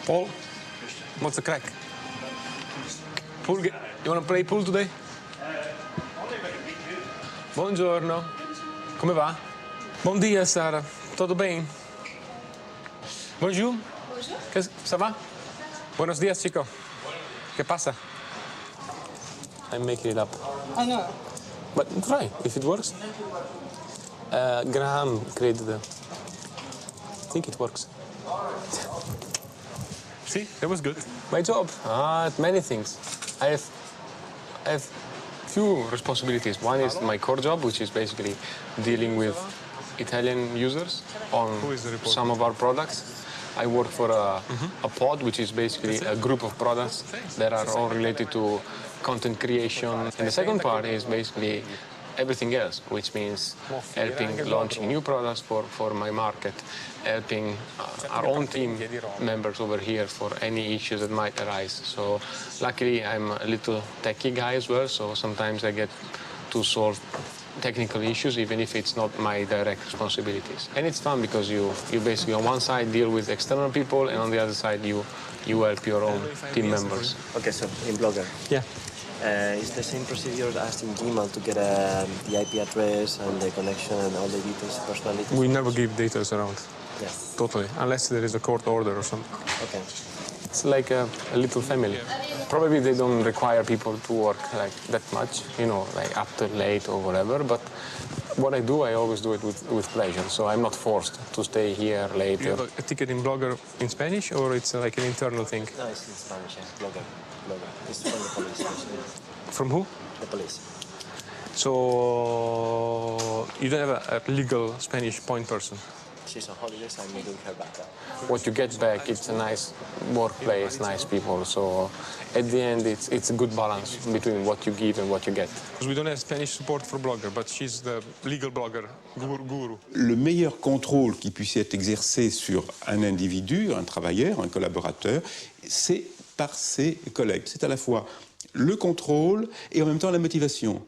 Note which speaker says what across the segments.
Speaker 1: Paul, what's the crack? Pool you want to play pool today? Buongiorno. Come va? Bom dia, Sara. Tudo bem? Bonjour.
Speaker 2: Bonjour.
Speaker 1: Ça va? Buenos dias, chico. ¿Qué pasa? I'm making it up.
Speaker 2: I know.
Speaker 1: But try, if it works. Graham created it. I think it works. See, that was good. My job? Many things. I have few responsibilities. One is my core job, which is basically dealing with Italian users on some of our products. I work for a pod, which is basically a group of products that are all related to content creation. And the second part is basically everything else, which means helping launching new products for my market, helping our own team members over here for any issues that might arise. So luckily I'm a little techie guy as well, so sometimes I get to solve technical issues, even if it's not my direct responsibilities. And it's fun because you basically on one side deal with external people, and on the other side you help your own team members.
Speaker 3: Okay, so in Blogger.
Speaker 1: Yeah.
Speaker 3: Is the same procedure as in Gmail to get the IP address and the connection and all the details, personal details?
Speaker 1: We never give details around.
Speaker 3: Yes.
Speaker 1: Totally, unless there is a court order or something.
Speaker 3: Okay.
Speaker 1: It's like a little family. Probably they don't require people to work like that much, like up to late or whatever, but what I do, I always do it with pleasure, so I'm not forced to stay here later. You have a ticket in Blogger in Spanish, or it's like an internal thing?
Speaker 3: No, it's in Spanish, yeah. Blogger. It's from the police, basically.
Speaker 1: From who?
Speaker 3: The police.
Speaker 1: So you don't have a legal Spanish point person?
Speaker 3: She's on holidays, I'm doing her back.
Speaker 1: What you get back, it's a nice workplace, nice people. So at the end, it's a good balance between what you give and what you get. Because we don't have Spanish support for Blogger, but she's the legal blogger guru.
Speaker 4: Le meilleur contrôle qui puisse être exercé sur un individu, un travailleur, un collaborateur, c'est par ses collègues. C'est à la fois le contrôle et en même temps la motivation.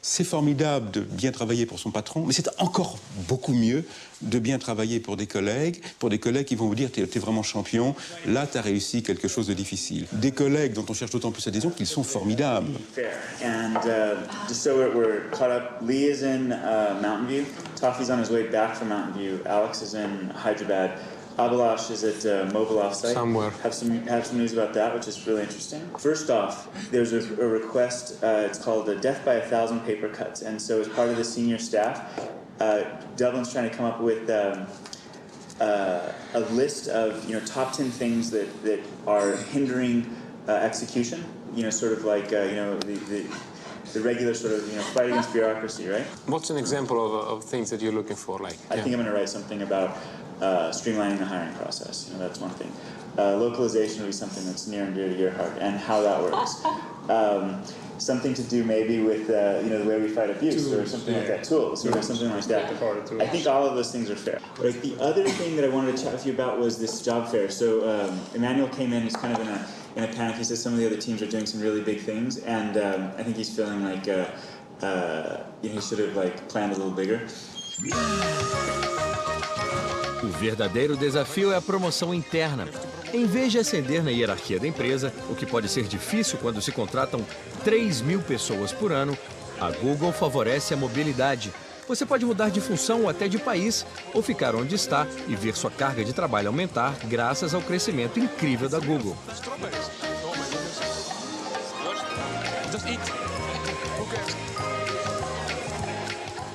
Speaker 4: C'est formidable de bien travailler pour son patron, mais c'est encore beaucoup mieux de bien travailler pour des collègues qui vont vous dire « t'es vraiment champion, là t'as réussi quelque chose de difficile ». Des collègues dont on cherche d'autant plus adhésion qu'ils sont formidables.
Speaker 5: And just so we're caught up, Lee is in Mountain View, Toffee's on his way back from Mountain View, Alex is in Hyderabad. Abhilash is at Mobile Offsite.
Speaker 1: Somewhere.
Speaker 5: Have some news about that, which is really interesting. First off, there's a request. It's called a Death by 1,000 Paper Cuts, and so as part of the senior staff, Devlin's trying to come up with a list of top 10 things that are hindering execution. Sort of like the regular sort of fight against bureaucracy, right?
Speaker 1: What's an example of things that you're looking for?
Speaker 5: I think I'm going to write something about streamlining the hiring process. That's one thing. Localization would be something that's near and dear to your heart, and how that works. Something to do maybe with the way we fight abuse, or something like that. Tools, or something like that. I think all of those things are fair. But the other thing that I wanted to chat with you about was this job fair. So Emmanuel came in. He's kind of in a panic. He says some of the other teams are doing some really big things, and I think he's feeling like he should have planned a little bigger.
Speaker 6: O verdadeiro desafio é a promoção interna. Em vez de ascender na hierarquia da empresa, o que pode ser difícil quando se contratam 3.000 pessoas por ano, a Google favorece a mobilidade. Você pode mudar de função ou até de país, ou ficar onde está e ver sua carga de trabalho aumentar graças ao crescimento incrível da Google.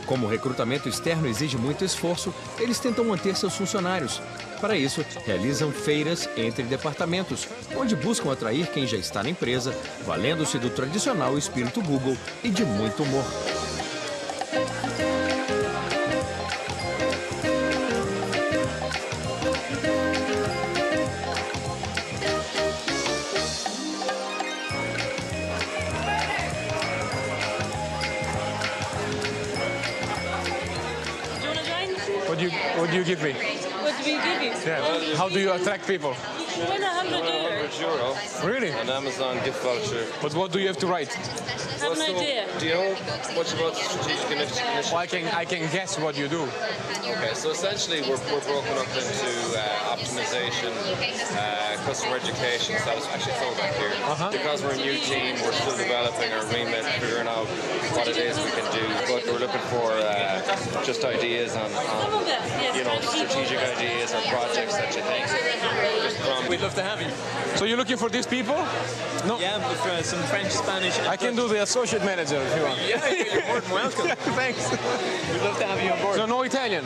Speaker 6: Como o recrutamento externo exige muito esforço, eles tentam manter seus funcionários. Para isso, realizam feiras entre departamentos, onde buscam atrair quem já está na empresa, valendo-se do tradicional espírito Google e de muito humor.
Speaker 1: What do you give me?
Speaker 2: What do we give you?
Speaker 1: Yeah. How do you attract people?
Speaker 2: $100. €100.
Speaker 1: Really?
Speaker 2: An Amazon gift voucher.
Speaker 1: But what do you have to write?
Speaker 7: I have an idea.
Speaker 2: Do you know much about the strategic initiative?
Speaker 1: Well, I can guess what you do.
Speaker 2: Okay, so essentially we're broken up into optimization, customer education, satisfaction, so back here. Because we're a new team, we're still developing our remit, figuring out what it is we can do. But we're looking for just ideas on strategic ideas or projects that you think. Just from.
Speaker 8: We'd love to have you.
Speaker 1: So you're looking for these people? No.
Speaker 8: Yeah, with some French, Spanish. And
Speaker 1: I can do the associate manager if you want.
Speaker 8: Yeah, you're more than welcome.
Speaker 1: Thanks.
Speaker 8: We'd love to have you on board.
Speaker 1: So no Italian?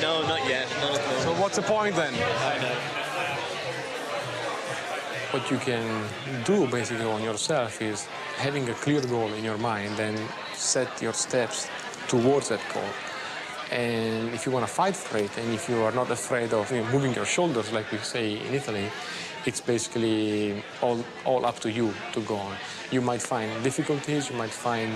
Speaker 8: No, not yet. Not at the moment.
Speaker 1: So what's the point then?
Speaker 8: I know.
Speaker 1: What you can do basically on yourself is having a clear goal in your mind and set your steps towards that goal. And if you want to fight for it, and if you are not afraid of moving your shoulders, like we say in Italy, it's basically all up to you to go on. You might find difficulties, you might find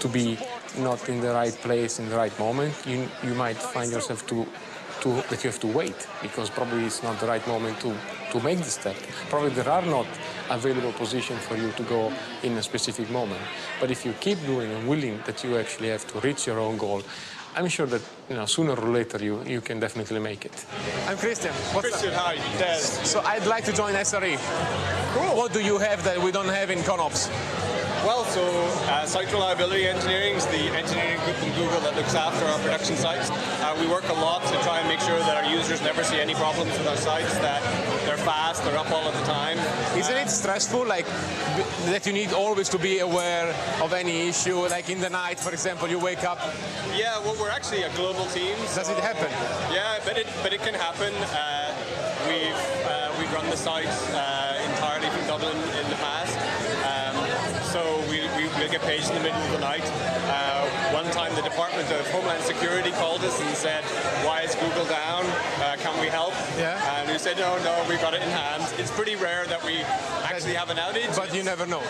Speaker 1: to be not in the right place in the right moment. You might find yourself that you have to wait because probably it's not the right moment to make the step. Probably there are not available positions for you to go in a specific moment. But if you keep doing and willing that you actually have to reach your own goal, I'm sure that sooner or later you can definitely make it. I'm Christian.
Speaker 9: Christian, hi, Des.
Speaker 1: So I'd like to join SRE. Cool. What do you have that we don't have in ConOps?
Speaker 9: Well, so Site Reliability Engineering is the engineering group in Google that looks after our production sites. We work a lot to try and make sure that our users never see any problems with our sites, that they're fast, they're up all of the time.
Speaker 1: Isn't it stressful, like, that you need always to be aware of any issue, like in the night, for example, you wake up?
Speaker 9: Yeah, well, we're actually a global team.
Speaker 1: Does it happen?
Speaker 9: Yeah, but it can happen. We've run the sites entirely from Dublin in the past. So we'll get paged in the middle of the night. One time the Department of Homeland Security called us and said, why is Google down? Can we help?
Speaker 1: Yeah.
Speaker 9: And we said, no, we've got it in hand. It's pretty rare that we actually have an outage.
Speaker 1: But you never know.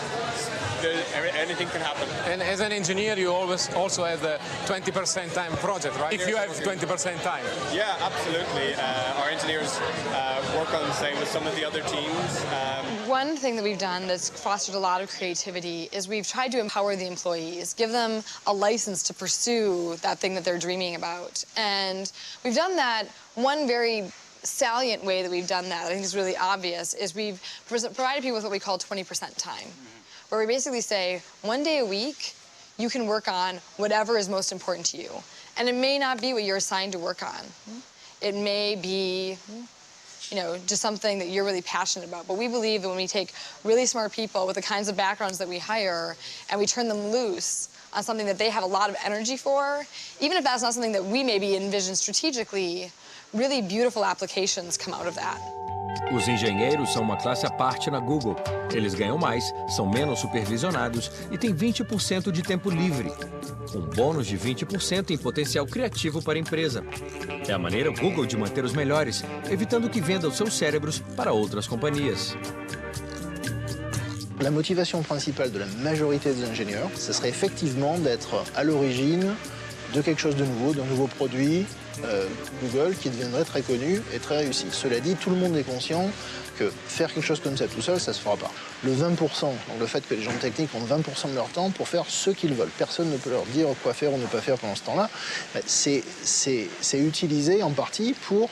Speaker 9: Anything can happen.
Speaker 1: And as an engineer, you always also have the 20% time project, right? If you have 20% time.
Speaker 9: Yeah, absolutely. Our engineers work on the same with some of the other teams.
Speaker 10: One thing that we've done that's fostered a lot of creativity is we've tried to empower the employees, give them a license to pursue that thing that they're dreaming about. And we've done that. One very salient way that we've done that, I think is really obvious, is we've provided people with what we call 20% time, where we basically say, one day a week, you can work on whatever is most important to you. And it may not be what you're assigned to work on. It may be, just something that you're really passionate about. But we believe that when we take really smart people with the kinds of backgrounds that we hire and we turn them loose on something that they have a lot of energy for, even if that's not something that we maybe envision strategically, really beautiful applications come out of that.
Speaker 6: Os engenheiros são uma classe à parte na Google. Eles ganham mais, são menos supervisionados e têm 20% de tempo livre. Um bônus de 20% em potencial criativo para a empresa. É a maneira Google de manter os melhores, evitando que venda os seus cérebros para outras companhias.
Speaker 11: La motivation principale de la majorité des ingénieurs, ce serait effectivement d'être à l'origine de quelque chose de nouveau, d'un nouveau produit, Google, qui deviendrait très connu et très réussi. Cela dit, tout le monde est conscient que faire quelque chose comme ça tout seul, ça ne se fera pas. Le 20%, donc le fait que les gens techniques ont 20% de leur temps pour faire ce qu'ils veulent. Personne ne peut leur dire quoi faire ou ne pas faire pendant ce temps-là. C'est utilisé en partie pour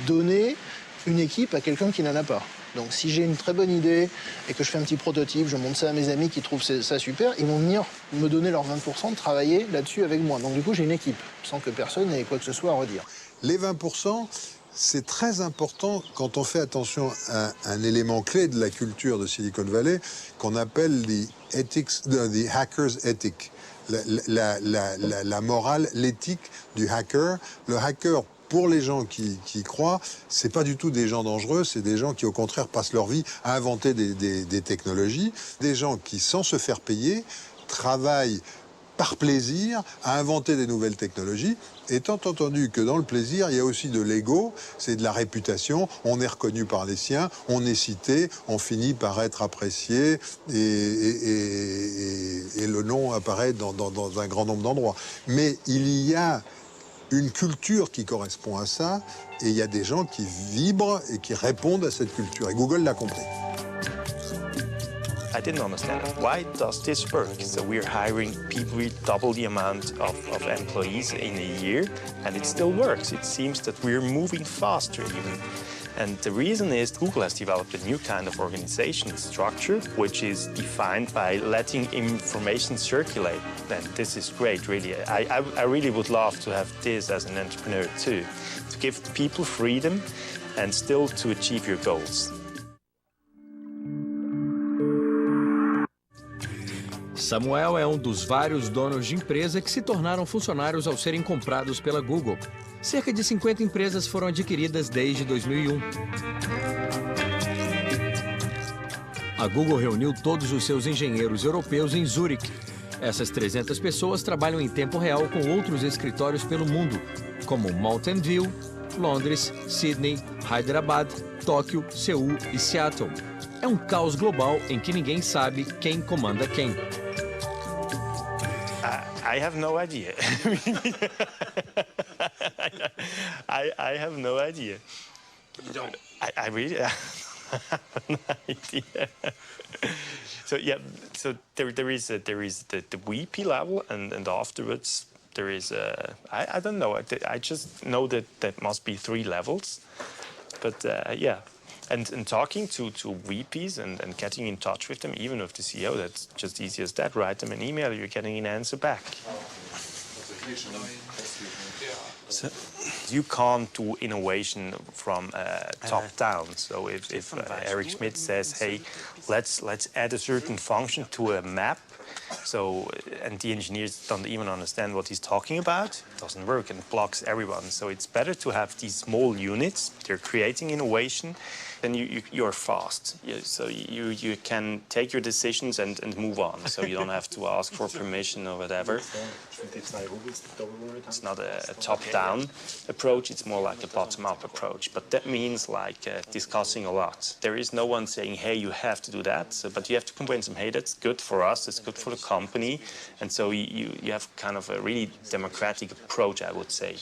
Speaker 11: donner une équipe à quelqu'un qui n'en a pas. Donc si j'ai une très bonne idée et que je fais un petit prototype, je montre ça à mes amis qui trouvent ça super, ils vont venir me donner leurs 20% de travailler là-dessus avec moi. Donc du coup, j'ai une équipe, sans que personne n'ait quoi que ce soit à redire.
Speaker 12: Les 20%, c'est très important quand on fait attention à un élément clé de la culture de Silicon Valley qu'on appelle the hacker's ethic, la morale, l'éthique du hacker. Le hacker, pour les gens qui croient, c'est pas du tout des gens dangereux, c'est des gens qui, au contraire, passent leur vie à inventer des technologies, des gens qui, sans se faire payer, travaillent par plaisir à inventer des nouvelles technologies, étant entendu que dans le plaisir, il y a aussi de l'ego, c'est de la réputation, on est reconnu par les siens, on est cité, on finit par être apprécié et le nom apparaît dans un grand nombre d'endroits. Mais il y a une culture qui correspond à ça, et il y a des gens qui vibrent et qui répondent à cette culture. Et Google l'a compris.
Speaker 7: I didn't understand it. Why does this work? So we're hiring people with double the amount of employees in a year, and it still works. It seems that we're moving faster even. And the reason is Google has developed a new kind of organization structure, which is defined by letting information circulate. And this is great, really. I really would love to have this as an entrepreneur too, to give people freedom and still to achieve your goals.
Speaker 6: Samuel é um dos vários donos de empresa que se tornaram funcionários ao serem comprados pela Google. Cerca de 50 empresas foram adquiridas desde 2001. A Google reuniu todos os seus engenheiros europeus em Zurique. Essas 300 pessoas trabalham em tempo real com outros escritórios pelo mundo, como Mountain View, Londres, Sydney, Hyderabad, Tóquio, Seul e Seattle. É um caos global em que ninguém sabe quem comanda quem.
Speaker 7: I have no idea. I have no idea.
Speaker 12: You don't?
Speaker 7: I really have no idea. So yeah, so there is the VP level, and afterwards there is I don't know. I just know that must be 3 levels, but yeah. And talking to VPs and getting in touch with them, even with the CEO, that's just easy as that. Write them an email, you're getting an answer back. So you can't do innovation from top down. So if Eric Schmidt says, hey, let's add a certain function to a map, so and the engineers don't even understand what he's talking about, it doesn't work and blocks everyone. So it's better to have these small units. They're creating innovation. Then you're fast, so you can take your decisions and move on. So you don't have to ask for permission or whatever. It's not a top-down approach, it's more like a bottom-up approach. But that means like discussing a lot. There is no one saying, hey, you have to do that, but you have to convince them, hey, that's good for us, it's good for the company. And so you have kind of a really democratic approach, I would say.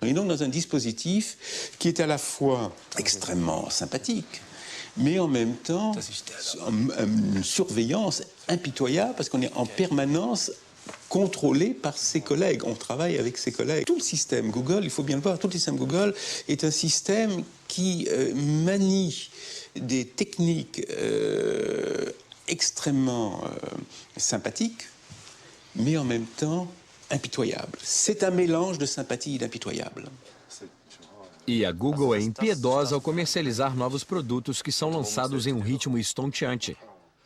Speaker 4: Et donc dans un dispositif qui est à la fois extrêmement sympathique, mais en même temps une surveillance impitoyable, parce qu'on est en permanence contrôlé par ses collègues. On travaille avec ses collègues. Tout le système Google, il faut bien le voir, tout le système Google est un système qui manie des techniques extrêmement sympathiques, mais en même temps impitoyable. C'est un mélange de sympathie e d'impitoyable.
Speaker 6: E a Google é impiedosa ao comercializar novos produtos que são lançados em um ritmo estonteante.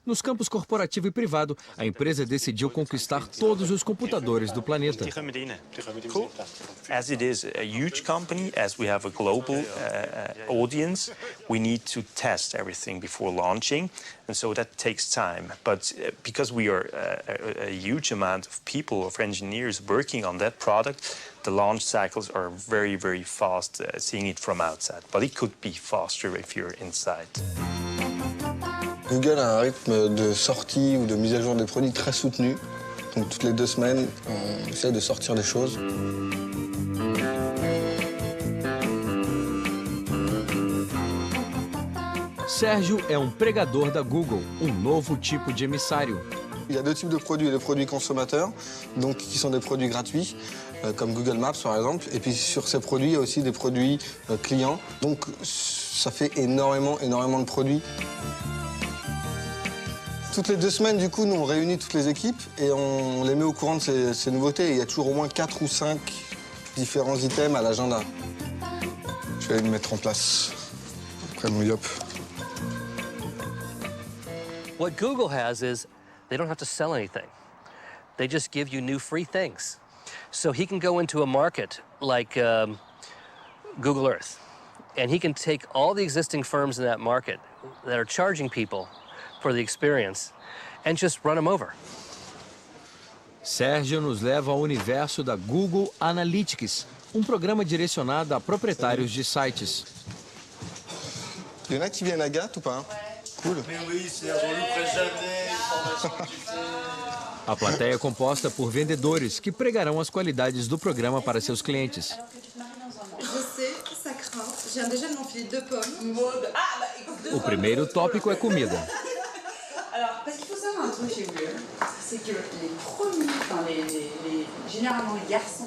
Speaker 6: Nos campos corporativo e privado, a empresa decidiu conquistar todos os computadores do planeta.
Speaker 7: Cool. As it is a huge company, as we have a global audience, we need to test everything before launching, and so that takes time. But because we are a huge amount of people, of engineers working on that product, the launch cycles are very, very fast, seeing it from outside. But it could be faster if you're inside.
Speaker 13: Google a un rythme de sortie ou de mise à jour des produits très soutenu. Donc toutes les 2 semaines, on essaie de sortir des choses.
Speaker 6: Sérgio é um pregador da Google, um novo tipo de emissário.
Speaker 13: Il y a 2 types de produits. Il y a des produits consommateurs, donc qui sont des produits gratuits, comme Google Maps par exemple. Et puis sur ces produits, il y a aussi des produits clients. Donc ça fait énormément de produits. Toutes les 2 semaines, du coup, nous, on réunit toutes les équipes et on les met au courant de ces nouveautés. Et il y a toujours au moins 4 ou 5 différents items à l'agenda. Je vais aller me mettre en place après mon yop.
Speaker 14: What Google has is they don't have to sell anything. They just give you new free things. So he can go into a market like Google Earth, and he can take all the existing firms in that market that are charging people for the experience and just run them over.
Speaker 6: Sérgio nos leva ao universo da Google Analytics, um programa direcionado a proprietários de sites.
Speaker 13: Il y en a qui viennent à GAT ou pas? Cool.
Speaker 15: Mais oui, c'est résolu jamais, formation du fait.
Speaker 6: A plateia é composta por vendedores que pregarão as qualidades do programa para seus clientes. O primeiro tópico é comida.
Speaker 15: Alors, parce qu'il faut savoir un truc chez Google, c'est que les premiers, généralement les garçons